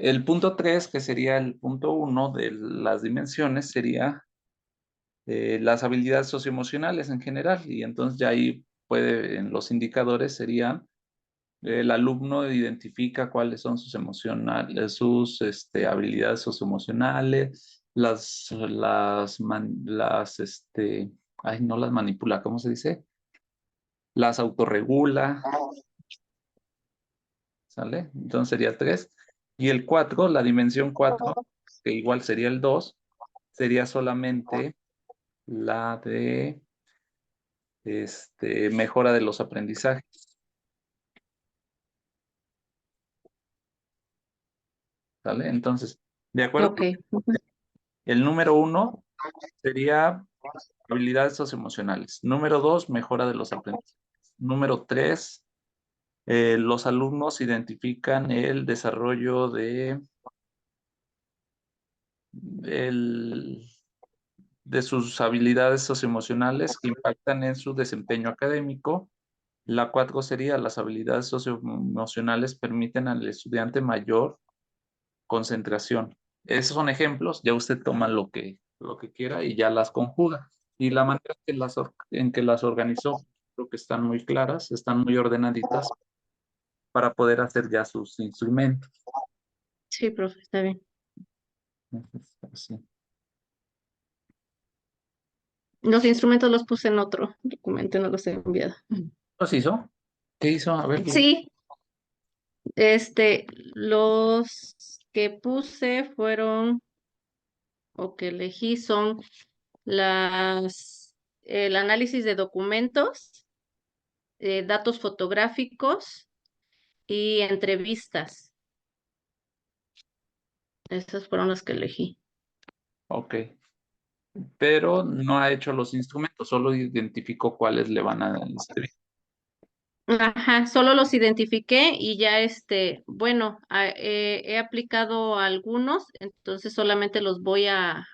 El punto 3, que sería el punto 1 de las dimensiones, sería las habilidades socioemocionales en general. Y entonces ya ahí puede, en los indicadores serían, el alumno identifica cuáles son sus emocionales, sus habilidades socioemocionales, ay, no las manipula, ¿cómo se dice? Las autorregula, ¿sale? Entonces sería el 3. Y el 4, la dimensión 4, que igual sería el 2, sería solamente la de mejora de los aprendizajes, ¿sale? Entonces, de acuerdo, Ok. Ujú. el número 1 sería habilidades socioemocionales. Número 2, mejora de los aprendizajes. Número 3, los alumnos identifican el desarrollo el- de sus habilidades socioemocionales que impactan en su desempeño académico. La 4 sería las habilidades socioemocionales permiten al estudiante mayor concentración. Esos son ejemplos, ya usted toma lo que quiera y ya las conjuga. Y la manera en que las organizó, creo que están muy claras, están muy ordenaditas para poder hacer ya sus instrumentos. Sí, profe, está bien. Así. Los instrumentos los puse en otro documento, no los he enviado. ¿Los hizo? ¿Qué hizo? A ver. Sí, los que puse fueron, o que elegí son el análisis de documentos, datos fotográficos y entrevistas. Esas fueron las que elegí. Ok. Pero no ha hecho los instrumentos, solo identificó cuáles le van a inscribir. Ajá, solo los identifiqué y ya bueno, he aplicado algunos, entonces solamente los voy a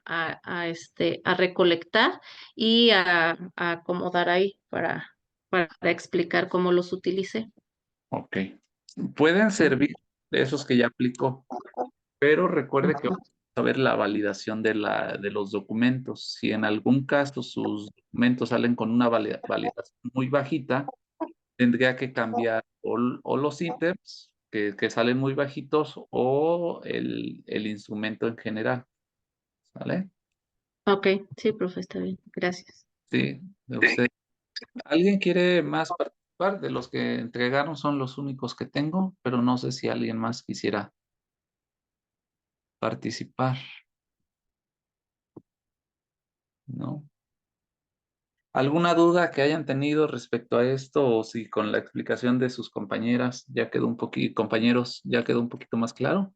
recolectar y a acomodar ahí para explicar cómo los utilicé. Ok. Pueden servir de esos que ya aplicó, pero recuerde que vamos a ver la validación de los documentos. Si en algún caso sus documentos salen con una validación muy bajita, tendría que cambiar o los ítems que salen muy bajitos o el instrumento en general. ¿Vale? Ok, sí, profe, está bien, gracias. Sí, de usted. ¿Alguien quiere más participar? De los que entregaron son los únicos que tengo, pero no sé si alguien más quisiera participar, ¿no? ¿Alguna duda que hayan tenido respecto a esto o si con la explicación de sus compañeras ya quedó un poquito, compañeros, ya quedó un poquito más claro?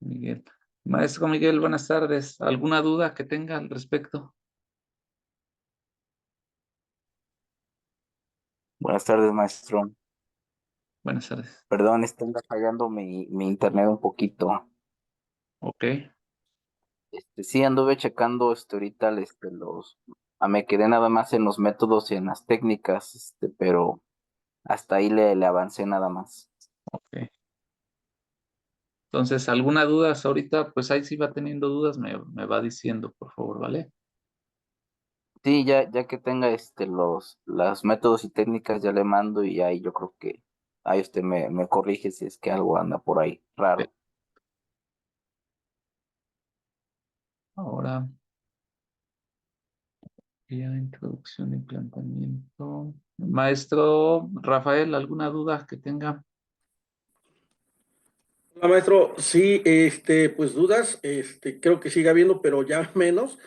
Miguel. Maestro Miguel, buenas tardes. ¿Alguna duda que tenga al respecto? Buenas tardes, maestro. Buenas tardes. Perdón, está fallando mi internet un poquito. Ok. Sí, anduve checando ahorita me quedé nada más en los métodos y en las técnicas, pero hasta ahí le avancé nada más. Ok. Entonces, ¿alguna duda ahorita? Pues ahí sí va teniendo dudas, me va diciendo, por favor, ¿vale? Sí, ya que tenga los métodos y técnicas, ya le mando y ahí yo creo que ahí usted me corrige si es que algo anda por ahí raro. Ahora, ya introducción y planteamiento. Maestro Rafael, ¿alguna duda que tenga? Hola, maestro. Sí, pues dudas, creo que sigue habiendo, pero ya menos.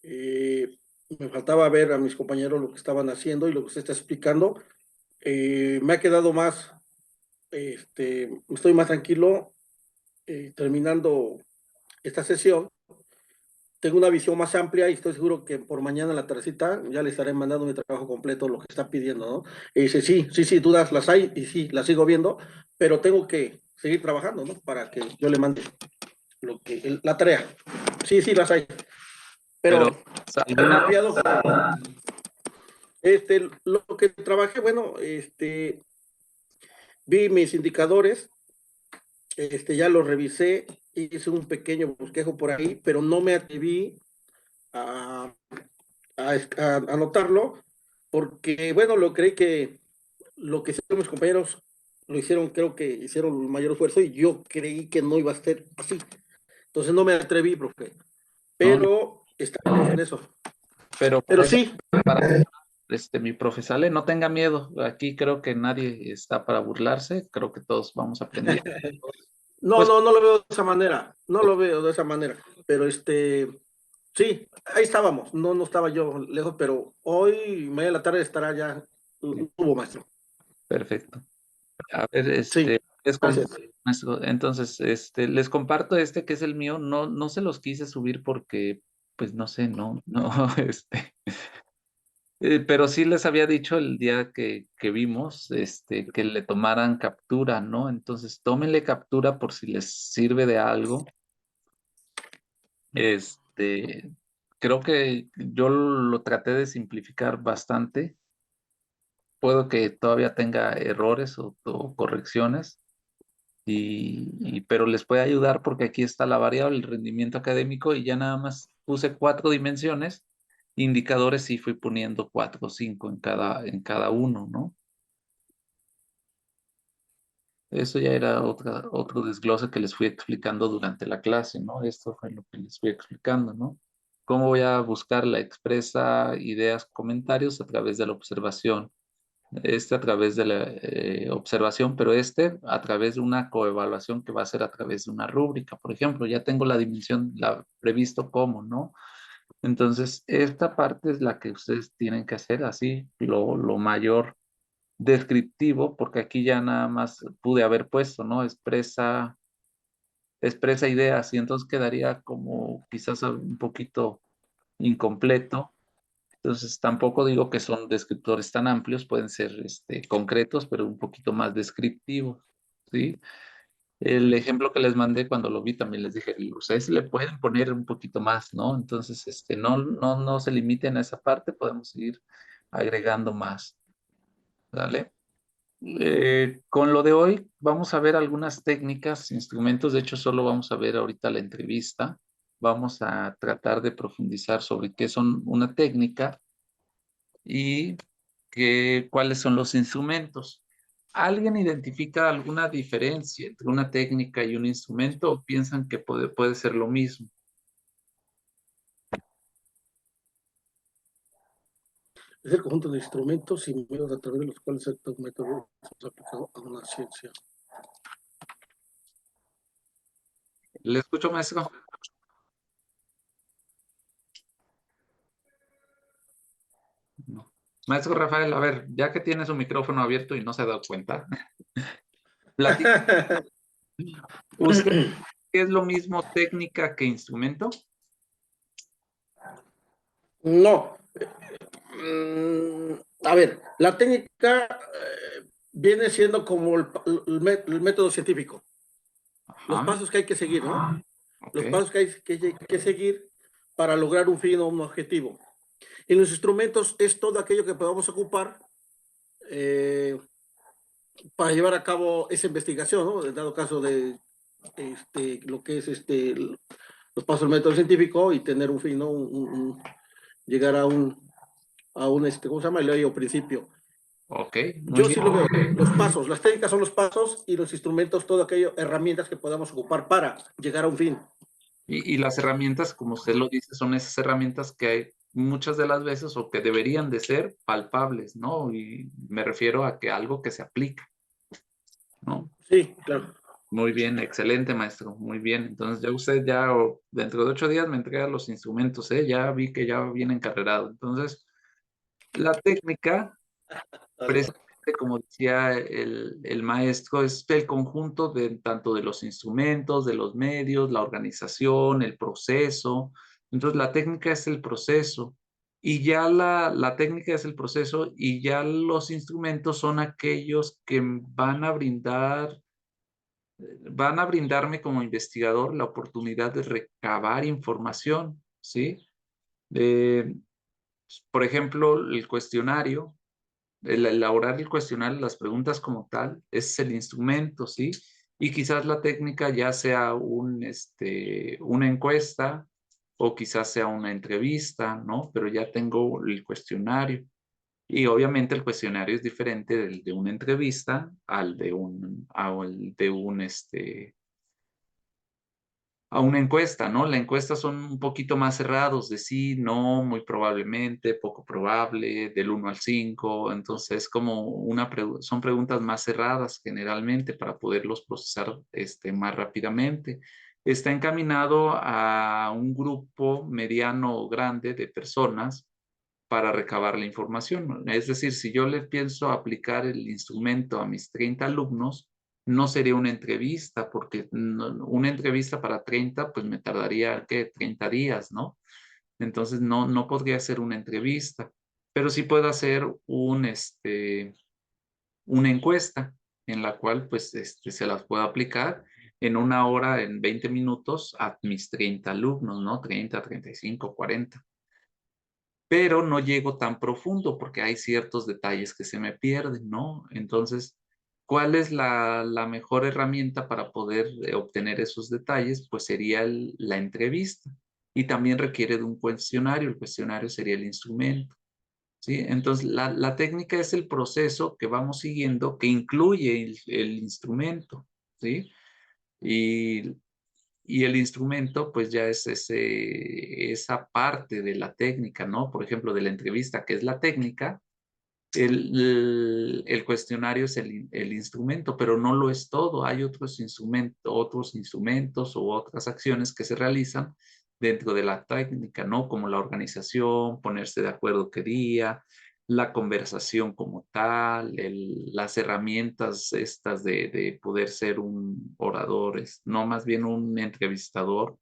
Me faltaba ver a mis compañeros lo que estaban haciendo y lo que usted está explicando. Me ha quedado más, estoy más tranquilo terminando esta sesión. Tengo una visión más amplia y estoy seguro que por mañana en la tardecita ya le estaré mandando mi trabajo completo, lo que está pidiendo, ¿no? Y dice, sí, dudas las hay y sí, las sigo viendo, pero tengo que seguir trabajando, ¿no? Para que yo le mande la tarea. Sí, las hay. Pero Pero ¿alguna? Confiado. Lo que trabajé, bueno, vi mis indicadores, ya los revisé, hice un pequeño bosquejo por ahí, pero no me atreví a, a anotarlo, porque, bueno, creí que lo que hicieron mis compañeros lo hicieron, creo que hicieron el mayor esfuerzo y yo creí que no iba a ser así. Entonces no me atreví, profe, No, pero estamos en eso. pero Pero sí, para mi profe Sale, no tenga miedo. Aquí creo que nadie está para burlarse. Creo que todos vamos a aprender. no, Pues, no, no lo veo de esa manera, no lo veo de esa manera, pero sí, ahí estábamos, no, no estaba yo lejos, pero hoy, mañana de la tarde estará ya, hubo maestro. perfecto. A ver, Sí, gracias. entonces, les comparto que es el mío. No, no se los quise subir porque, pues, no sé, no, no, pero sí les había dicho el día que vimos, que le tomaran captura, ¿no? Entonces, tómenle captura por si les sirve de algo. Este, creo que yo lo traté de simplificar bastante. Puedo que todavía tenga errores o correcciones, pero les puede ayudar porque aquí está la variable, el rendimiento académico, y ya nada más puse 4 dimensiones, indicadores, y fui poniendo 4 o 5 en cada uno, ¿no? Eso ya era otro desglose que les fui explicando durante la clase, ¿no? Esto fue lo que les fui explicando, ¿no? Cómo voy a buscar la expresa, ideas, comentarios a través de la observación. A través de la observación, pero a través de una coevaluación que va a ser a través de una rúbrica. Por ejemplo, ya tengo la dimensión previsto como, ¿no? Entonces, esta parte es la que ustedes tienen que hacer así, lo mayor descriptivo, porque aquí ya nada más pude haber puesto, ¿no? Expresa ideas, y entonces quedaría como quizás un poquito incompleto. Entonces, tampoco digo que son descriptores tan amplios, pueden ser concretos, pero un poquito más descriptivos, ¿sí? El ejemplo que les mandé cuando lo vi también les dije, ustedes le pueden poner un poquito más, ¿no? Entonces, no se limiten a esa parte, podemos seguir agregando más, ¿vale? Con lo de hoy, vamos a ver algunas técnicas, instrumentos. De hecho, solo vamos a ver ahorita la entrevista. Vamos a tratar de profundizar sobre qué son una técnica y cuáles son los instrumentos. ¿Alguien identifica alguna diferencia entre una técnica y un instrumento, o piensan que puede ser lo mismo? Es el conjunto de instrumentos y medios a través de los cuales el método es aplicado a una ciencia. ¿Le escucho, maestro? No. Maestro Rafael, a ver, ya que tiene su micrófono abierto y no se ha dado cuenta, platica. ¿Usted es lo mismo técnica que instrumento? No. A ver, la técnica viene siendo como el método científico. Los Ajá, pasos que hay que seguir, ¿no? ok, Los pasos que hay que seguir para lograr un fin o un objetivo. Y los instrumentos es todo aquello que podamos ocupar eh, para llevar a cabo esa investigación, ¿no? En dado caso de lo que es los pasos del método científico y tener un fin, ¿no? Llegar a un ¿cómo se llama? El ley o principio. ok, muy Yo bien. sí lo veo. Los pasos, las técnicas son los pasos y los instrumentos, todo aquello, herramientas que podamos ocupar para llegar a un fin. Y las herramientas, como usted lo dice, son esas herramientas que hay muchas de las veces, o que deberían de ser palpables, ¿no? Y me refiero a que algo que se aplica, ¿no? Sí, claro. Muy bien, excelente, maestro, muy bien. Entonces ya usted dentro de 8 días me entrega los instrumentos, ¿eh? Ya vi que ya viene encarrerado. Entonces, la técnica, precisamente como decía el maestro, es el conjunto de tanto de los instrumentos, de los medios, la organización, el proceso. Entonces, la técnica es el proceso, y ya la técnica es el proceso, y ya los instrumentos son aquellos que van a brindarme como investigador la oportunidad de recabar información, ¿sí? Por ejemplo, el cuestionario, el elaborar el cuestionario, las preguntas como tal, es el instrumento, ¿sí? Y quizás la técnica ya sea una encuesta o quizás sea una entrevista, ¿no? Pero ya tengo el cuestionario. Y obviamente el cuestionario es diferente del de una entrevista a una encuesta, ¿no? La encuesta son un poquito más cerrados, de sí, no, muy probablemente, poco probable, del 1 al 5. Entonces como son preguntas más cerradas generalmente para poderlos procesar más rápidamente. Está encaminado a un grupo mediano o grande de personas para recabar la información. Es decir, si yo le pienso aplicar el instrumento a mis 30 alumnos, no sería una entrevista, porque una entrevista para 30, pues me tardaría, ¿qué? 30 días, ¿no? Entonces no podría ser una entrevista, pero sí puedo hacer una encuesta en la cual pues se las puedo aplicar en una hora, en 20 minutos a mis 30 alumnos, ¿no? 30, 35, 40, pero no llego tan profundo porque hay ciertos detalles que se me pierden, ¿no? Entonces, ¿cuál es la mejor herramienta para poder obtener esos detalles? Pues sería la entrevista, y también requiere de un cuestionario. El cuestionario sería el instrumento, ¿sí? Entonces, la técnica es el proceso que vamos siguiendo que incluye el instrumento, ¿sí? Y y el instrumento, pues ya es esa parte de la técnica, ¿no? Por ejemplo, de la entrevista, que es la técnica, el cuestionario es el instrumento, pero no lo es todo. Hay otros instrumentos u otras acciones que se realizan dentro de la técnica, ¿no? Como la organización, ponerse de acuerdo qué día, la conversación como tal, las herramientas estas de poder ser un orador, no más bien un entrevistador,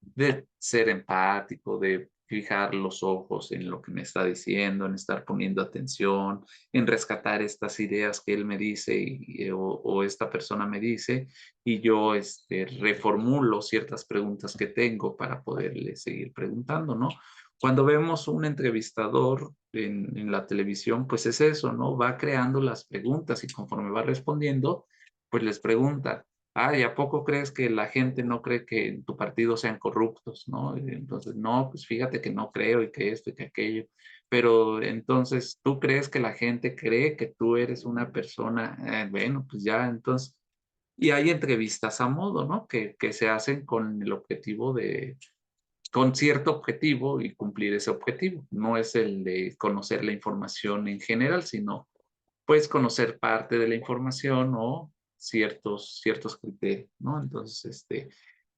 de ser empático, de fijar los ojos en lo que me está diciendo, en estar poniendo atención, en rescatar estas ideas que él me dice o esta persona me dice, y yo reformulo ciertas preguntas que tengo para poderle seguir preguntando, ¿no? Cuando vemos un entrevistador en la televisión, pues es eso, ¿no? Va creando las preguntas y conforme va respondiendo, pues les pregunta: ay, ¿a poco crees que la gente no cree que en tu partido sean corruptos, no? Y entonces, no, pues fíjate que no creo y que esto y que aquello. Pero entonces, ¿tú crees que la gente cree que tú eres una persona? Bueno, pues ya, entonces, y hay entrevistas a modo, ¿no? Que se hacen con el objetivo con cierto objetivo y cumplir ese objetivo. No es el de conocer la información en general, sino puedes conocer parte de la información o ciertos criterios, ¿no? Entonces,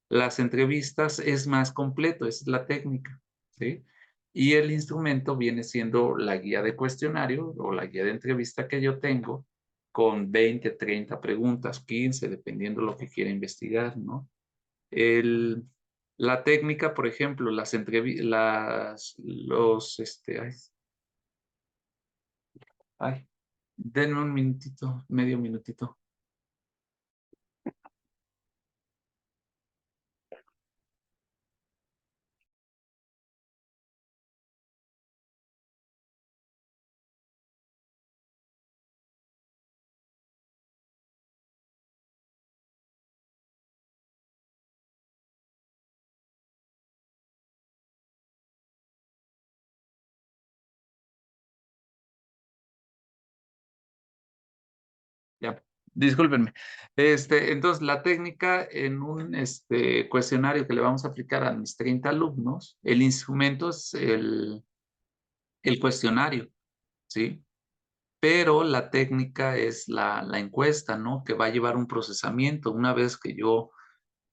las entrevistas es más completo, es la técnica, ¿sí? Y el instrumento viene siendo la guía de cuestionario o la guía de entrevista que yo tengo con 20, 30 preguntas, 15, dependiendo lo que quiera investigar, ¿no? El, la técnica, por ejemplo, ay, denme un minutito, medio minutito. Ya, discúlpenme. Entonces, la técnica en un cuestionario que le vamos a aplicar a mis 30 alumnos, el instrumento es el cuestionario, ¿sí? Pero la técnica es la encuesta, ¿no? Que va a llevar un procesamiento. Una vez que yo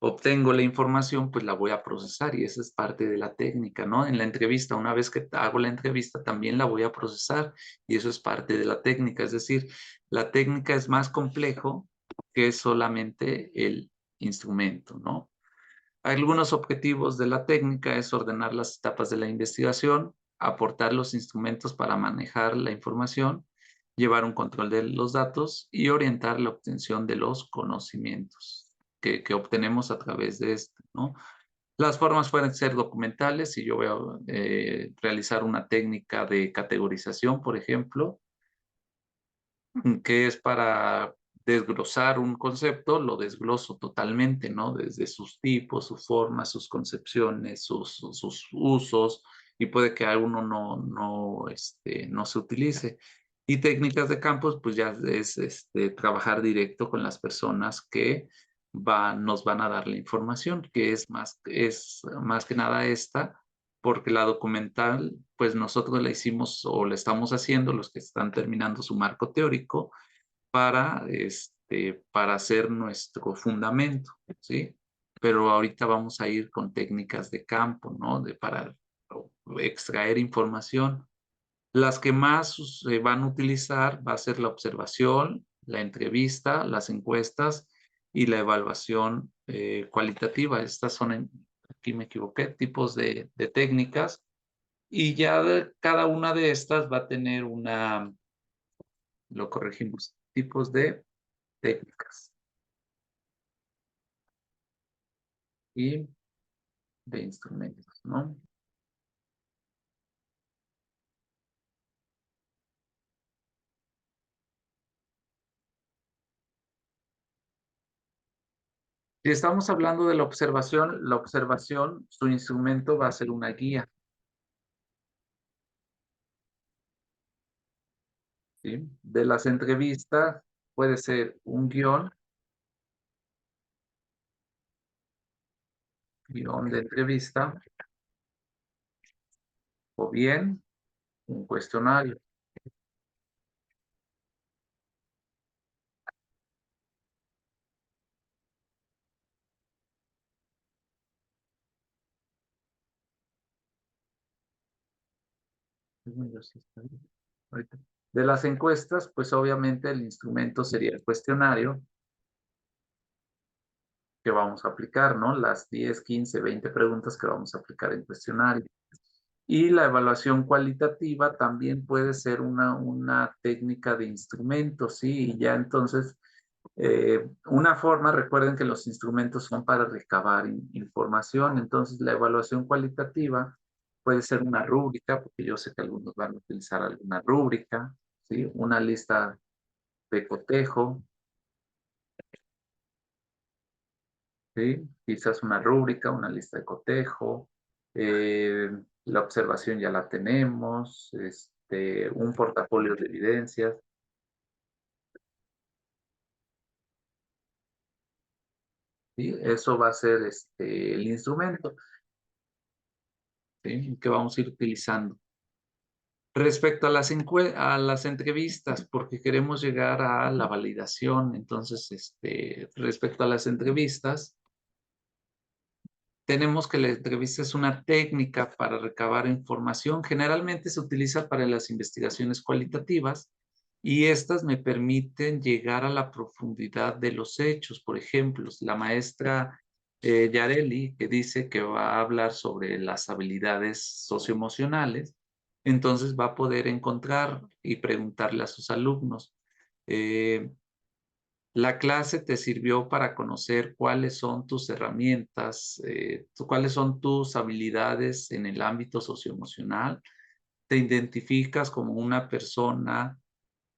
obtengo la información, pues la voy a procesar y esa es parte de la técnica, ¿no? En la entrevista, una vez que hago la entrevista, también la voy a procesar y eso es parte de la técnica. Es decir, la técnica es más complejo que solamente el instrumento, ¿no? Algunos objetivos de la técnica es ordenar las etapas de la investigación, aportar los instrumentos para manejar la información, llevar un control de los datos y orientar la obtención de los conocimientos que obtenemos a través de esto, ¿no? Las formas pueden ser documentales, si yo voy a realizar una técnica de categorización, por ejemplo, que es para desglosar un concepto, lo desgloso totalmente, ¿no? Desde sus tipos, sus formas, sus concepciones, sus usos, y puede que a uno no se utilice. Y técnicas de campos, pues ya es trabajar directo con las personas que nos van a dar la información, que es más que nada esta, porque la documental, pues nosotros la hicimos o la estamos haciendo, los que están terminando su marco teórico, para hacer nuestro fundamento, ¿sí? Pero ahorita vamos a ir con técnicas de campo, ¿no? Para extraer información. Las que más se van a utilizar va a ser la observación, la entrevista, las encuestas y la evaluación cualitativa. Estas son, aquí me equivoqué, tipos de técnicas. Y ya cada una de estas va a tener lo corregimos, tipos de técnicas y de instrumentos, ¿no? Si estamos hablando de la observación, su instrumento va a ser una guía, ¿sí? De las entrevistas puede ser un guión de entrevista, o bien un cuestionario. Ahorita. De las encuestas, pues obviamente el instrumento sería el cuestionario que vamos a aplicar, ¿no? Las 10, 15, 20 preguntas que vamos a aplicar en cuestionario. Y la evaluación cualitativa también puede ser una técnica de instrumentos, ¿sí? Y ya entonces, una forma, recuerden que los instrumentos son para recabar información, entonces la evaluación cualitativa puede ser una rúbrica, porque yo sé que algunos van a utilizar alguna rúbrica, ¿sí? Una lista de cotejo, ¿sí? Quizás una rúbrica, una lista de cotejo, eh, la observación ya la tenemos, un portafolio de evidencias, ¿sí? Eso va a ser el instrumento, ¿sí? Que vamos a ir utilizando. Respecto a a las entrevistas, porque queremos llegar a la validación, entonces, respecto a las entrevistas, tenemos que la entrevista es una técnica para recabar información. Generalmente se utiliza para las investigaciones cualitativas y estas me permiten llegar a la profundidad de los hechos. Por ejemplo, la maestra Yareli, que dice que va a hablar sobre las habilidades socioemocionales, entonces va a poder encontrar y preguntarle a sus alumnos. eh, la clase te sirvió para conocer cuáles son tus herramientas, cuáles son tus habilidades en el ámbito socioemocional. Te identificas como una persona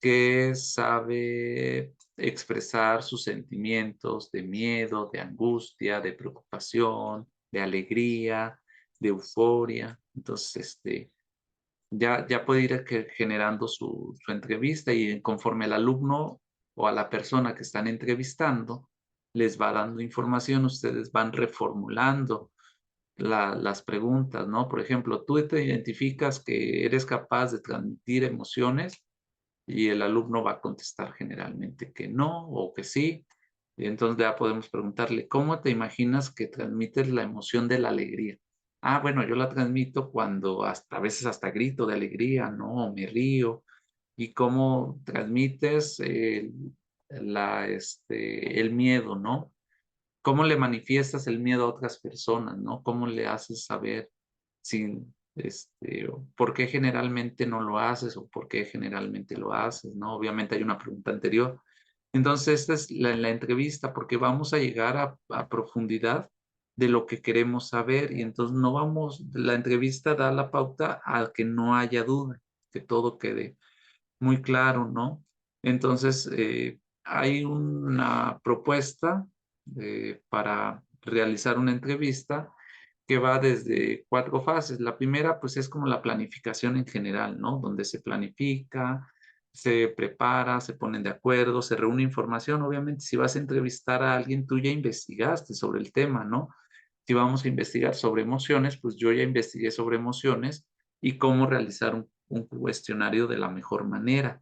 que sabe expresar sus sentimientos de miedo, de angustia, de preocupación, de alegría, de euforia. Entonces, ya puede ir generando su entrevista y conforme el alumno o a la persona que están entrevistando les va dando información, ustedes van reformulando las preguntas, ¿no? Por ejemplo, tú te identificas que eres capaz de transmitir emociones y el alumno va a contestar generalmente que no o que sí. Y entonces ya podemos preguntarle, ¿cómo te imaginas que transmites la emoción de la alegría? Ah, bueno, yo la transmito cuando a veces hasta grito de alegría, ¿no? O me río. ¿Y cómo transmites el miedo, ¿no? ¿Cómo le manifiestas el miedo a otras personas, ¿no? ¿Cómo le haces saber sin, por qué generalmente no lo haces o por qué generalmente lo haces, ¿no? Obviamente hay una pregunta anterior. Entonces, esta es la entrevista porque vamos a llegar a profundidad de lo que queremos saber y entonces no vamos, la entrevista da la pauta a que no haya duda, que todo quede muy claro, ¿no? Entonces, hay una propuesta para realizar una entrevista que va desde 4 fases. La primera, pues, es como la planificación en general, ¿no? Donde se planifica, se prepara, se ponen de acuerdo, se reúne información. Obviamente, si vas a entrevistar a alguien, tú ya investigaste sobre el tema, ¿no? Si vamos a investigar sobre emociones, pues yo ya investigué sobre emociones y cómo realizar un cuestionario de la mejor manera.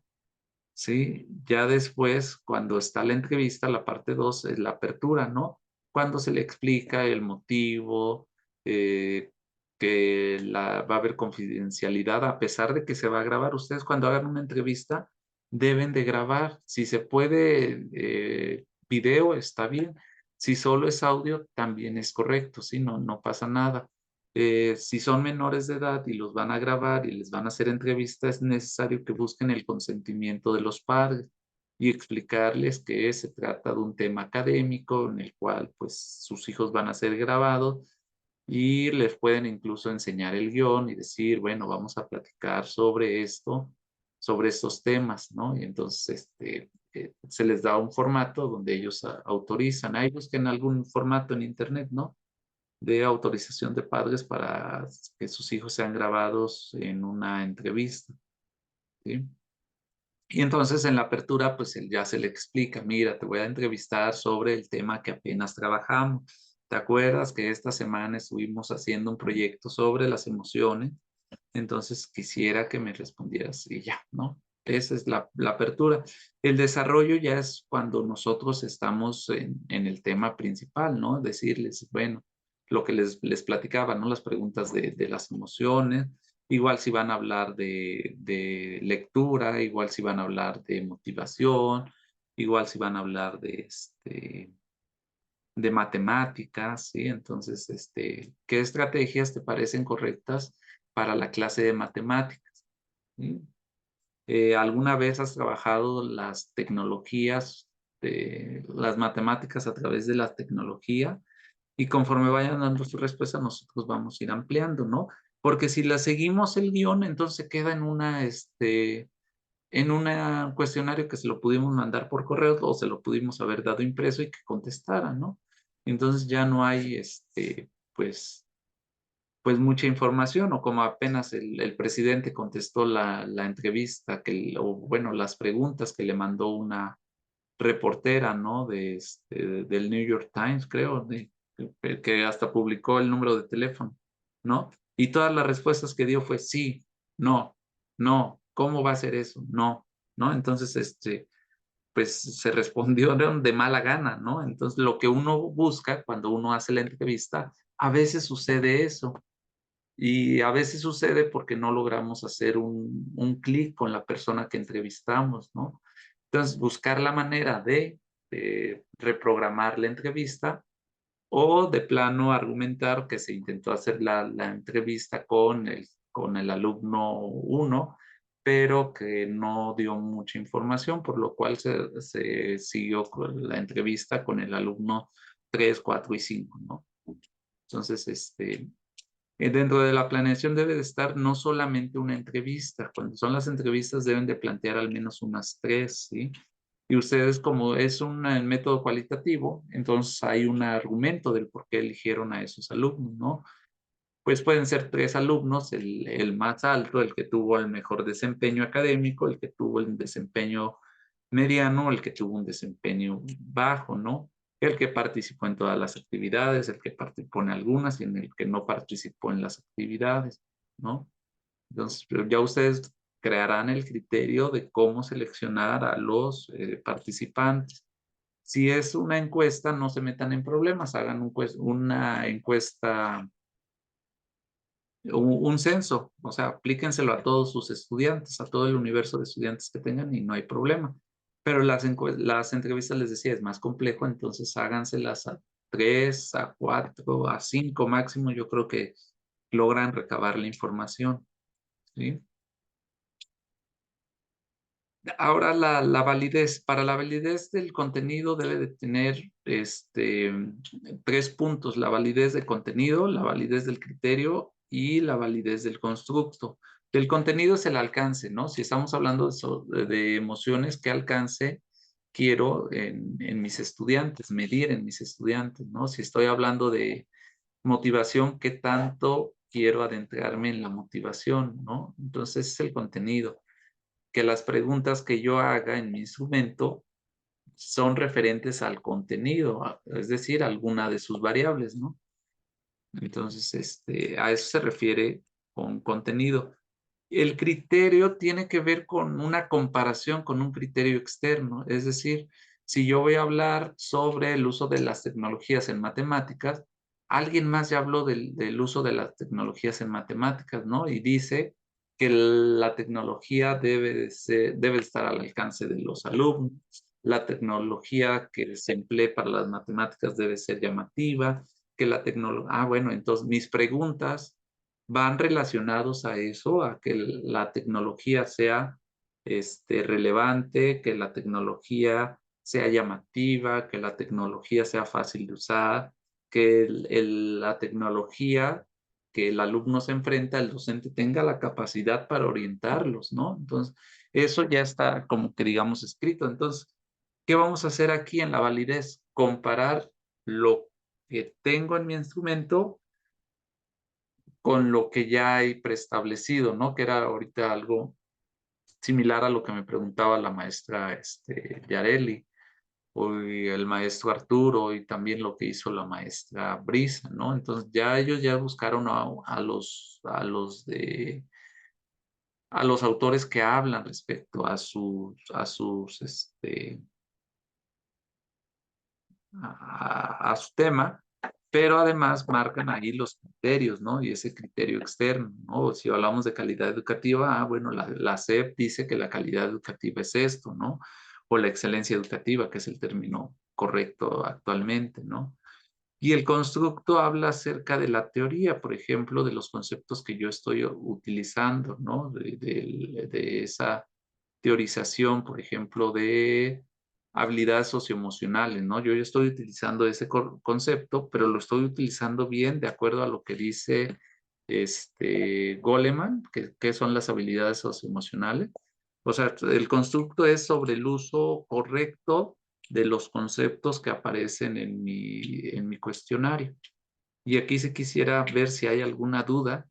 Sí, ya después, cuando está la entrevista, la parte 2 es la apertura, ¿no? Cuando se le explica el motivo, eh, que va a haber confidencialidad, a pesar de que se va a grabar. Ustedes cuando hagan una entrevista deben de grabar. Si se puede video, está bien. Si solo es audio, también es correcto, ¿sí? No, no pasa nada. Si son menores de edad y los van a grabar y les van a hacer entrevistas, es necesario que busquen el consentimiento de los padres y explicarles que se trata de un tema académico en el cual pues sus hijos van a ser grabados y les pueden incluso enseñar el guión y decir, bueno, vamos a platicar sobre esto, sobre estos temas, ¿no? Y entonces se les da un formato donde ellos autorizan. Ahí busquen algún formato en internet, ¿no? De autorización de padres para que sus hijos sean grabados en una entrevista, ¿sí? Y entonces en la apertura, pues él ya se le explica, mira, te voy a entrevistar sobre el tema que apenas trabajamos. ¿Te acuerdas que esta semana estuvimos haciendo un proyecto sobre las emociones? Entonces quisiera que me respondieras y ya, ¿no? Esa es la apertura. El desarrollo ya es cuando nosotros estamos en el tema principal, ¿no? Decirles, bueno, lo que les platicaba, ¿no? Las preguntas de las emociones, igual si van a hablar de lectura, igual si van a hablar de motivación, igual si van a hablar de matemáticas, ¿sí? Entonces, ¿qué estrategias te parecen correctas para la clase de matemáticas? ¿Sí? ¿Alguna vez has trabajado las tecnologías, las matemáticas a través de la tecnología? Y conforme vayan dando su respuesta, nosotros vamos a ir ampliando, ¿no? Porque si la seguimos el guión, entonces queda en un cuestionario que se lo pudimos mandar por correo o se lo pudimos haber dado impreso y que contestara, ¿no? Entonces ya no hay, pues, pues mucha información o como apenas el presidente contestó la entrevista o bueno, las preguntas que le mandó una reportera, ¿no? Del New York Times, creo, que hasta publicó el número de teléfono, ¿no? Y todas las respuestas que dio fue sí, no, no, ¿cómo va a ser eso? No, ¿no? Entonces, pues se respondieron de mala gana, ¿no? Entonces, lo que uno busca cuando uno hace la entrevista, a veces sucede eso. Y a veces sucede porque no logramos hacer un clic con la persona que entrevistamos, ¿no? Entonces, buscar la manera de reprogramar la entrevista o de plano argumentar que se intentó hacer la entrevista con el alumno 1, pero que no dio mucha información, por lo cual se siguió con la entrevista con el alumno 3, 4 y 5, ¿no? Entonces, dentro de la planeación debe de estar no solamente una entrevista, cuando son las entrevistas deben de plantear al menos unas 3, ¿sí? Y ustedes, como es un método cualitativo, entonces hay un argumento del por qué eligieron a esos alumnos, ¿no? Pues pueden ser 3 alumnos, el más alto, el que tuvo el mejor desempeño académico, el que tuvo el desempeño mediano, el que tuvo un desempeño bajo, ¿no? El que participó en todas las actividades, el que participó en algunas y en el que no participó en las actividades, ¿no? Entonces, ya ustedes crearán el criterio de cómo seleccionar a los participantes. Si es una encuesta, no se metan en problemas, hagan una encuesta, un censo, o sea, aplíquenselo a todos sus estudiantes, a todo el universo de estudiantes que tengan y no hay problema. Pero las entrevistas, les decía, es más complejo, entonces háganselas a 3, a 4, a 5 máximo, yo creo que logran recabar la información, ¿sí? Ahora la validez. Para la validez del contenido debe de tener 3 puntos: la validez de contenido, la validez del criterio y la validez del constructo. Del contenido es el alcance, ¿no? Si estamos hablando de emociones, ¿qué alcance quiero en mis estudiantes, medir en mis estudiantes, ¿no? Si estoy hablando de motivación, ¿qué tanto quiero adentrarme en la motivación, ¿no? Entonces es el contenido. Que las preguntas que yo haga en mi instrumento son referentes al contenido, es decir, alguna de sus variables, ¿no? Entonces, a eso se refiere con contenido. El criterio tiene que ver con una comparación con un criterio externo, es decir, si yo voy a hablar sobre el uso de las tecnologías en matemáticas, alguien más ya habló del uso de las tecnologías en matemáticas, ¿no? Y dice que la tecnología debe estar al alcance de los alumnos, la tecnología que se emplee para las matemáticas debe ser llamativa, que la tecnología, bueno, entonces mis preguntas van relacionados a eso, a que la tecnología sea relevante, que la tecnología sea llamativa, que la tecnología sea fácil de usar, que la tecnología que el alumno se enfrenta, el docente tenga la capacidad para orientarlos, ¿no? Entonces, eso ya está como que digamos escrito. Entonces, ¿qué vamos a hacer aquí en la validez? Comparar lo que tengo en mi instrumento con lo que ya hay preestablecido, ¿no? Que era ahorita algo similar a lo que me preguntaba la maestra Yareli, o el maestro Arturo, y también lo que hizo la maestra Brisa, ¿no? Entonces ya ellos ya buscaron a los autores que hablan respecto a su tema, pero además marcan ahí los criterios, ¿no? Y ese criterio externo, ¿no? Si hablamos de calidad educativa, bueno, la SEP dice que la calidad educativa es esto, ¿no? O la excelencia educativa, que es el término correcto actualmente, ¿no? Y el constructo habla acerca de la teoría, por ejemplo, de los conceptos que yo estoy utilizando, ¿no? De esa teorización, por ejemplo, de habilidades socioemocionales, ¿no? Yo estoy utilizando ese concepto, pero lo estoy utilizando bien de acuerdo a lo que dice Goleman, que son las habilidades socioemocionales. O sea, el constructo es sobre el uso correcto de los conceptos que aparecen en mi cuestionario. Y aquí se quisiera ver si hay alguna duda,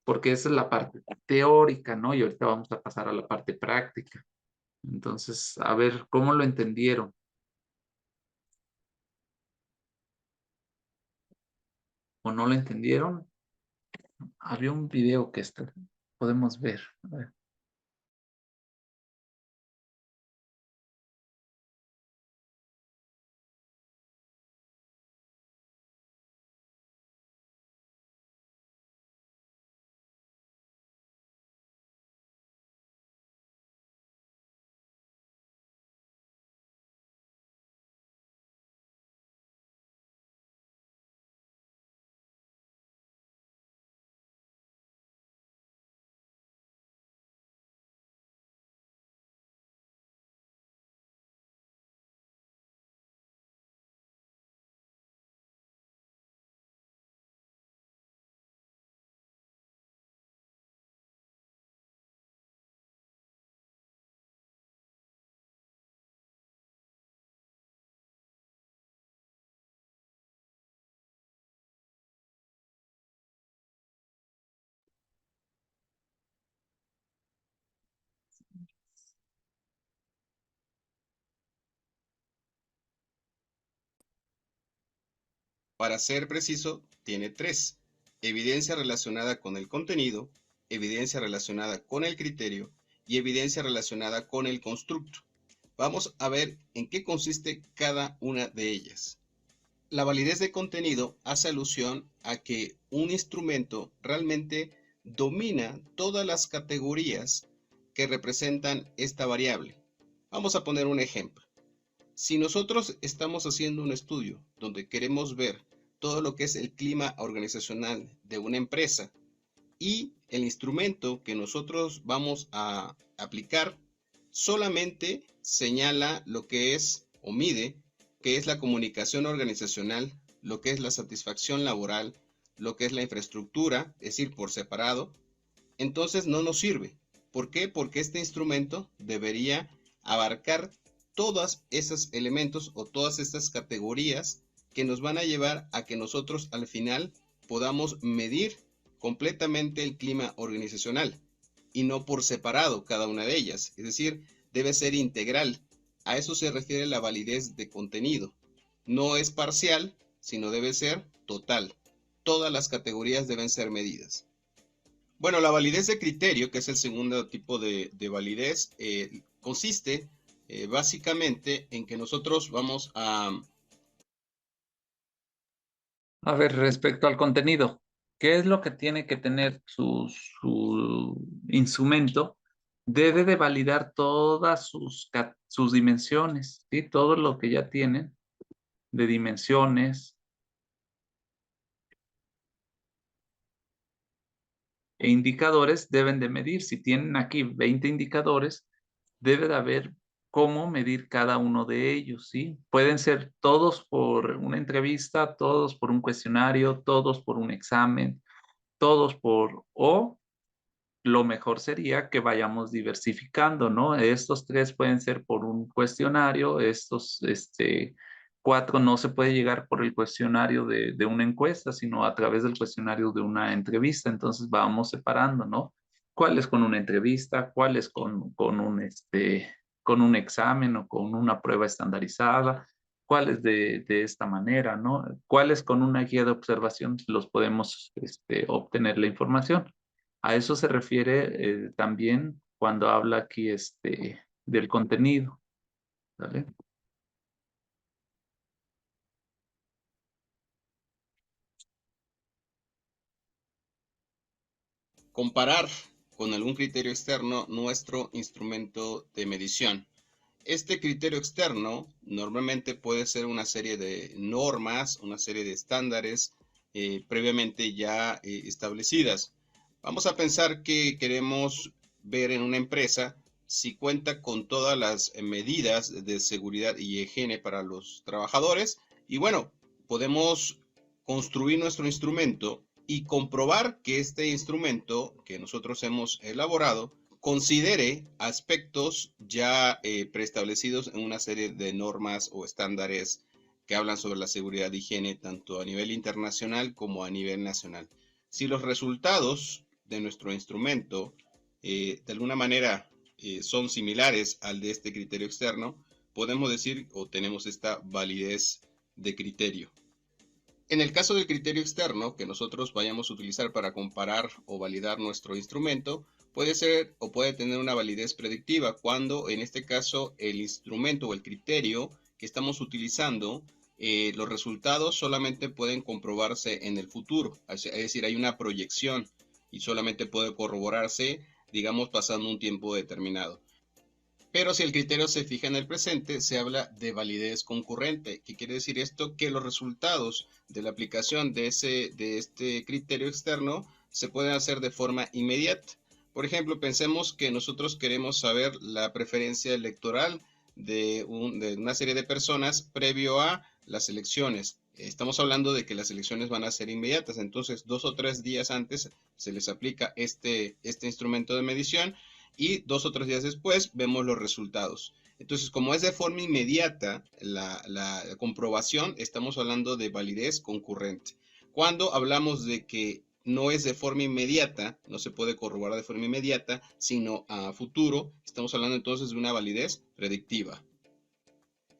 porque esa es la parte teórica, ¿no? Y ahorita vamos a pasar a la parte práctica. Entonces, a ver, ¿cómo lo entendieron? ¿O no lo entendieron? Había un video que podemos ver. A ver. Para ser preciso, tiene 3: evidencia relacionada con el contenido, evidencia relacionada con el criterio y evidencia relacionada con el constructo. Vamos a ver en qué consiste cada una de ellas. La validez de contenido hace alusión a que un instrumento realmente domina todas las categorías que representan esta variable. Vamos a poner un ejemplo. Si nosotros estamos haciendo un estudio donde queremos ver todo lo que es el clima organizacional de una empresa y el instrumento que nosotros vamos a aplicar solamente señala lo que es o mide, que es la comunicación organizacional, lo que es la satisfacción laboral, lo que es la infraestructura, es decir, por separado, entonces no nos sirve. ¿Por qué? Porque este instrumento debería abarcar todos esos elementos o todas estas categorías que nos van a llevar a que nosotros al final podamos medir completamente el clima organizacional y no por separado cada una de ellas. Es decir, debe ser integral. A eso se refiere la validez de contenido. No es parcial, sino debe ser total. Todas las categorías deben ser medidas. Bueno, la validez de criterio, que es el segundo tipo de validez, consiste básicamente en que nosotros vamos a... A ver, respecto al contenido, ¿qué es lo que tiene que tener su instrumento? Debe de validar todas sus dimensiones, ¿sí? Todo lo que ya tienen de dimensiones e indicadores deben de medir. Si tienen aquí 20 indicadores, debe de haber cómo medir cada uno de ellos, ¿sí? Pueden ser todos por una entrevista, todos por un cuestionario, todos por un examen, todos o lo mejor sería que vayamos diversificando, ¿no? Estos 3 pueden ser por un cuestionario, estos 4 no se puede llegar por el cuestionario de una encuesta, sino a través del cuestionario de una entrevista. Entonces vamos separando, ¿no? ¿Cuáles con una entrevista? ¿Cuáles con un examen o con una prueba estandarizada? ¿Cuáles de esta manera, ¿no? ¿Cuáles con una guía de observación los podemos obtener la información? A eso se refiere también cuando habla aquí del contenido, ¿vale? comparar con algún criterio externo nuestro instrumento de medición. Este criterio externo normalmente puede ser una serie de normas, una serie de estándares previamente ya establecidas. Vamos a pensar que queremos ver en una empresa si cuenta con todas las medidas de seguridad y higiene para los trabajadores y bueno, podemos construir nuestro instrumento y comprobar que este instrumento que nosotros hemos elaborado considere aspectos ya preestablecidos en una serie de normas o estándares que hablan sobre la seguridad y higiene tanto a nivel internacional como a nivel nacional. Si los resultados de nuestro instrumento de alguna manera son similares al de este criterio externo, podemos decir o tenemos esta validez de criterio. En el caso del criterio externo que nosotros vayamos a utilizar para comparar o validar nuestro instrumento, puede ser o puede tener una validez predictiva cuando en este caso el instrumento o el criterio que estamos utilizando, los resultados solamente pueden comprobarse en el futuro, es decir, hay una proyección y solamente puede corroborarse, digamos, pasando un tiempo determinado. Pero si el criterio se fija en el presente, se habla de validez concurrente. ¿Qué quiere decir esto? Que los resultados de la aplicación de este criterio externo se pueden hacer de forma inmediata. Por ejemplo, pensemos que nosotros queremos saber la preferencia electoral de una serie de personas previo a las elecciones. Estamos hablando de que las elecciones van a ser inmediatas, entonces 2 o 3 días antes se les aplica este instrumento de medición y 2 o 3 días después vemos los resultados. Entonces, como es de forma inmediata la comprobación, estamos hablando de validez concurrente. Cuando hablamos de que no es de forma inmediata, no se puede corroborar de forma inmediata, sino a futuro, estamos hablando entonces de una validez predictiva.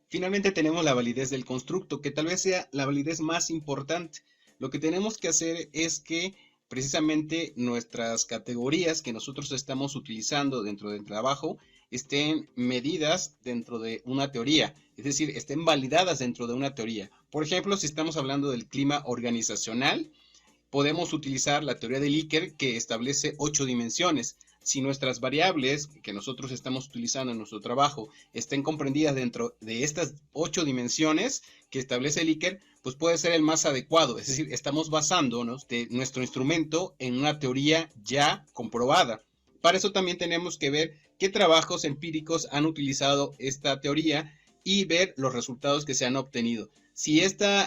Finalmente tenemos la validez del constructo, que tal vez sea la validez más importante. Lo que tenemos que hacer es que precisamente nuestras categorías que nosotros estamos utilizando dentro del trabajo estén medidas dentro de una teoría, es decir, estén validadas dentro de una teoría. Por ejemplo, si estamos hablando del clima organizacional, podemos utilizar la teoría de Likert que establece 8 dimensiones. Si nuestras variables que nosotros estamos utilizando en nuestro trabajo estén comprendidas dentro de estas 8 dimensiones que establece Likert, pues puede ser el más adecuado. Es decir, estamos basándonos de nuestro instrumento en una teoría ya comprobada. Para eso también tenemos que ver qué trabajos empíricos han utilizado esta teoría y ver los resultados que se han obtenido. Si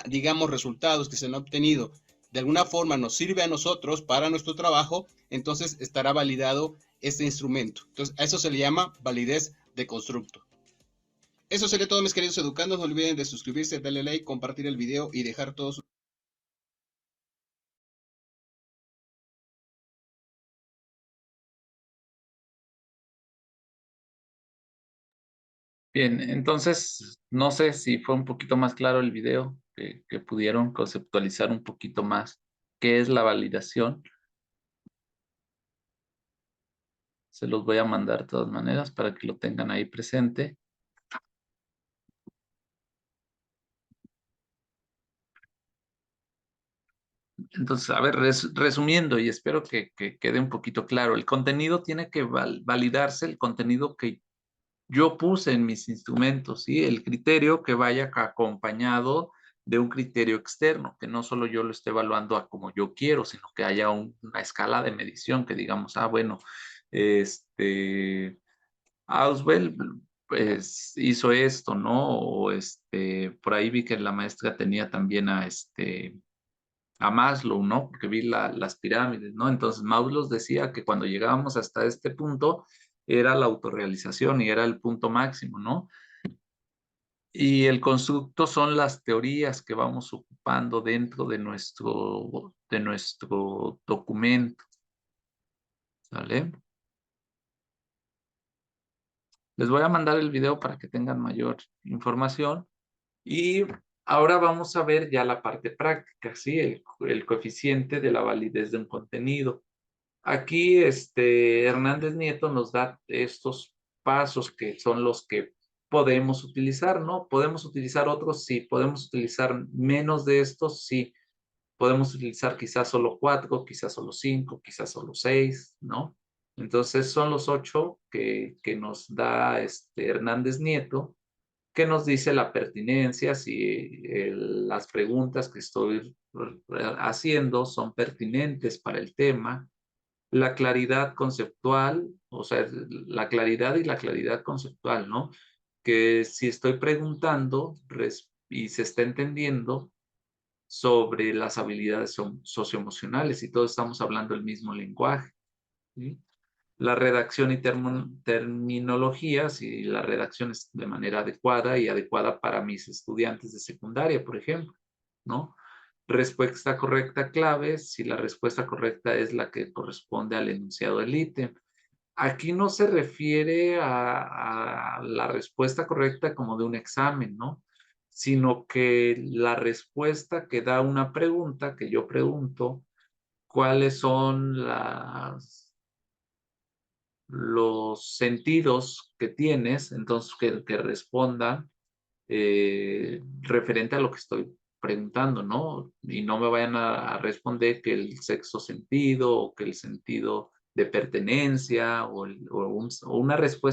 digamos, resultados que se han obtenido de alguna forma nos sirve a nosotros para nuestro trabajo, entonces estará validado este instrumento. Entonces, a eso se le llama validez de constructo. Eso sería todo, mis queridos educandos. No olviden de suscribirse, darle like, compartir el video y dejar todos sus... Bien, entonces no sé si fue un poquito más claro el video, que pudieron conceptualizar un poquito más qué es la validación. Se los voy a mandar de todas maneras para que lo tengan ahí presente. Entonces, a ver, resumiendo, y espero que quede un poquito claro, el contenido tiene que validarse, el contenido que yo puse en mis instrumentos, ¿sí? El criterio que vaya acompañado de un criterio externo, que no solo yo lo esté evaluando a como yo quiero, sino que haya una escala de medición que digamos, bueno, Auswell pues hizo esto, ¿no? O por ahí vi que la maestra tenía también a Maslow, ¿no? Porque vi las pirámides, ¿no? Entonces Maslow decía que cuando llegábamos hasta este punto era la autorrealización y era el punto máximo, ¿no? Y el constructo son las teorías que vamos ocupando dentro de nuestro documento, ¿vale? Les voy a mandar el video para que tengan mayor información. Y ahora vamos a ver ya la parte práctica, ¿sí? El coeficiente de la validez de un contenido. Aquí Hernández Nieto nos da estos pasos que son los que podemos utilizar, ¿no? ¿Podemos utilizar otros? Sí. ¿Podemos utilizar menos de estos? Sí. Podemos utilizar quizás solo 4, quizás solo 5, quizás solo 6, ¿no? Entonces son los 8 que nos da Hernández Nieto, que nos dice la pertinencia, si las preguntas que estoy haciendo son pertinentes para el tema, la claridad conceptual, o sea, la claridad y la claridad conceptual, ¿no? Que si estoy preguntando y se está entendiendo sobre las habilidades socioemocionales y todos estamos hablando el mismo lenguaje, ¿sí? La redacción y terminología, si la redacción es de manera adecuada y adecuada para mis estudiantes de secundaria, por ejemplo, ¿no? Respuesta correcta clave, si la respuesta correcta es la que corresponde al enunciado del ítem. Aquí no se refiere a la respuesta correcta como de un examen, ¿no? Sino que la respuesta que da una pregunta, que yo pregunto, ¿cuáles son los sentidos que tienes? Entonces, que respondan referente a lo que estoy preguntando, ¿no? Y no me vayan a responder que el sexto sentido o que el sentido de pertenencia o una respuesta